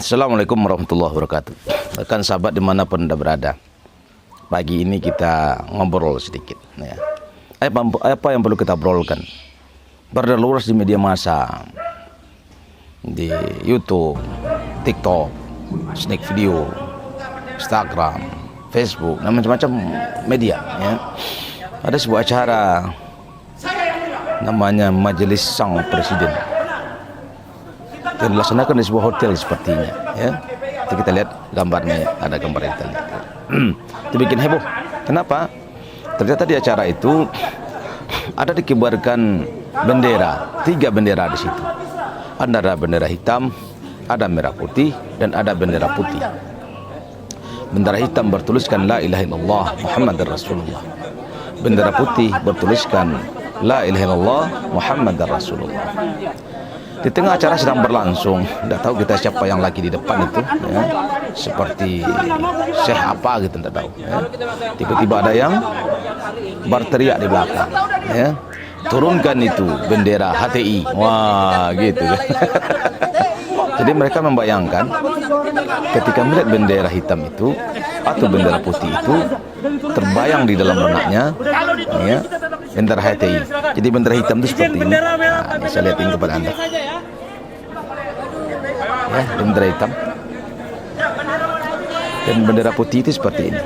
Assalamualaikum warahmatullahi wabarakatuh. Rekan sahabat dimanapun Anda berada, pagi ini kita ngobrol sedikit ya. Apa yang perlu kita obrolkan? Berluas di media massa, di YouTube, TikTok, snack video, Instagram, Facebook, dan macam-macam media ya. Ada sebuah acara namanya Majelis Sang Presiden yang dilaksanakan di sebuah hotel sepertinya ya. Nanti kita lihat gambarnya, ada gambar yang kita lihat. Itu bikin heboh. Kenapa? Ternyata di acara itu ada dikibarkan bendera, 3 bendera di situ. Ada bendera hitam, ada merah putih, dan ada bendera putih. Bendera hitam bertuliskan La ilaha illallah Muhammadar Rasulullah. Bendera putih bertuliskan La ilaha illallah Muhammadar Rasulullah. Di tengah acara sedang berlangsung, tidak tahu kita siapa yang lagi di depan itu ya. Seperti syekh apa gitu, tidak tahu ya. Tiba-tiba ada yang berteriak di belakang ya, turunkan itu bendera HTI. Wah gitu kan. Jadi mereka membayangkan ketika melihat bendera hitam itu atau bendera putih itu, terbayang di dalam benaknya ya, bendera HTI. Jadi bendera hitam itu seperti ini. Nah, ini saya lihatin kepada Anda ya, bendera hitam, dan bendera putih itu seperti ini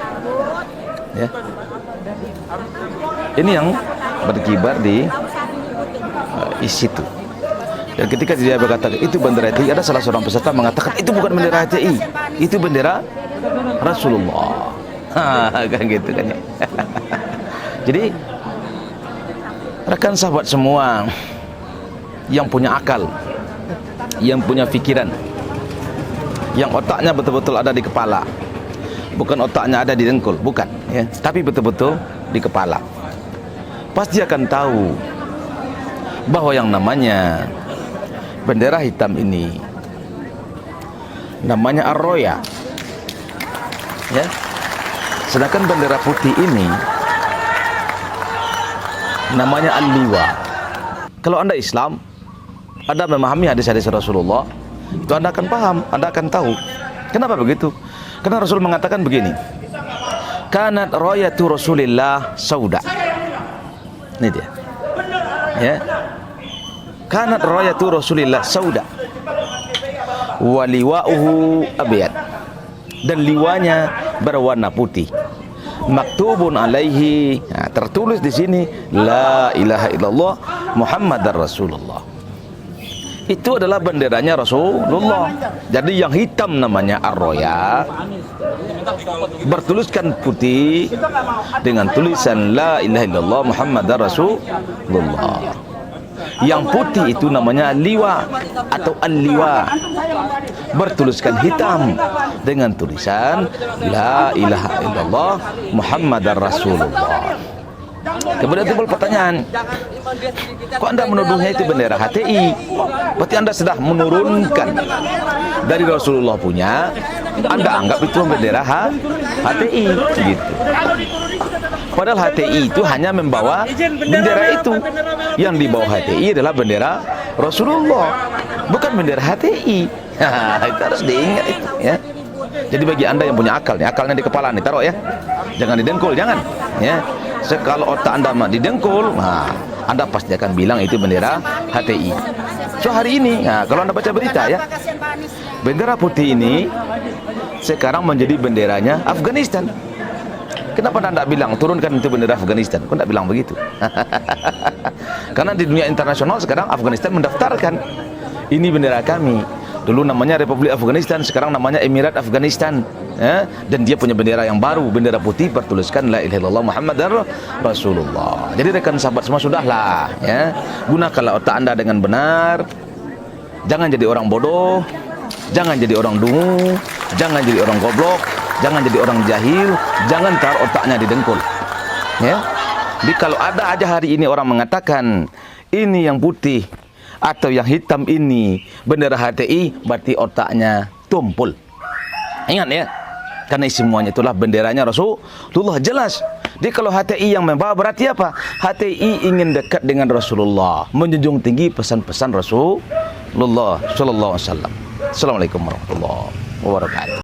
ya. Ini yang berkibar di situ. Dan ketika dia berkata itu bendera HTI, ada salah seorang peserta mengatakan itu bukan bendera HTI, itu bendera Rasulullah. Kan gitu kan ya. Jadi rekan sahabat semua yang punya akal, yang punya pikiran, yang otaknya betul-betul ada di kepala, bukan otaknya ada di dengkul, bukan ya, tapi betul-betul di kepala, pasti akan tahu bahwa yang namanya bendera hitam ini namanya Ar-Roya ya. Sedangkan bendera putih ini namanya Al-Liwa. Kalau Anda Islam, Anda memahami hadis-hadis Rasulullah, itu Anda akan paham, Anda akan tahu. Kenapa begitu? Karena Rasul mengatakan begini, kanat royatu Rasulillah sauda. Ini dia ya. Kanat royatu Rasulillah sauda wa liwa'uhu abyad, dan liwanya berwarna putih. Maktubun alaihi, nah, tertulis di sini La ilaha illallah Muhammadar Rasulullah. Itu adalah benderanya Rasulullah. Jadi yang hitam namanya Ar-Roya, bertuliskan putih dengan tulisan La ilaha illallah Muhammadar Rasulullah. Yang putih itu namanya liwa atau al-liwa, bertuliskan hitam dengan tulisan La ilaha illallah Muhammadar Rasulullah. Kemudian timbul pertanyaan, kok Anda menuduhnya itu bendera HTI? Berarti Anda sudah menurunkan dari Rasulullah punya, Anda anggap itu bendera HTI gitu. Padahal HTI itu hanya membawa bendera itu. Yang di bawah HTI adalah bendera Rasulullah, bukan bendera HTI. Itu harus diingat itu ya. Jadi bagi Anda yang punya akal, akalnya di kepala nih, taruh ya. Jangan didengkul, jangan ya. Kalau otak Anda di dengkul, nah, Anda pasti akan bilang itu bendera HTI. So hari ini, nah, kalau Anda baca berita ya, bendera putih ini sekarang menjadi benderanya Afghanistan. Kenapa Anda tidak bilang turunkan itu bendera Afghanistan? Kok tidak bilang begitu? Karena di dunia internasional sekarang Afghanistan mendaftarkan ini bendera kami. Dulu namanya Republik Afghanistan, sekarang namanya Emirat Afghanistan ya? Dan dia punya bendera yang baru, bendera putih bertuliskan La ilaha illallah Muhammadar Rasulullah. Jadi rekan sahabat semua, sudahlah ya, gunakanlah otak Anda dengan benar. Jangan jadi orang bodoh, jangan jadi orang dungu, jangan jadi orang goblok, jangan jadi orang jahil, jangan taruh otaknya di dengkul ya. Jadi kalau ada aja hari ini orang mengatakan ini yang putih atau yang hitam ini bendera HTI, berarti otaknya tumpul. Ingat ya, karena semuanya itulah benderanya Rasulullah, jelas. Jadi kalau HTI yang membawa berarti apa? HTI ingin dekat dengan Rasulullah, menjunjung tinggi pesan-pesan Rasulullah sallallahu alaihi wasallam. Assalamualaikum warahmatullahi wabarakatuh.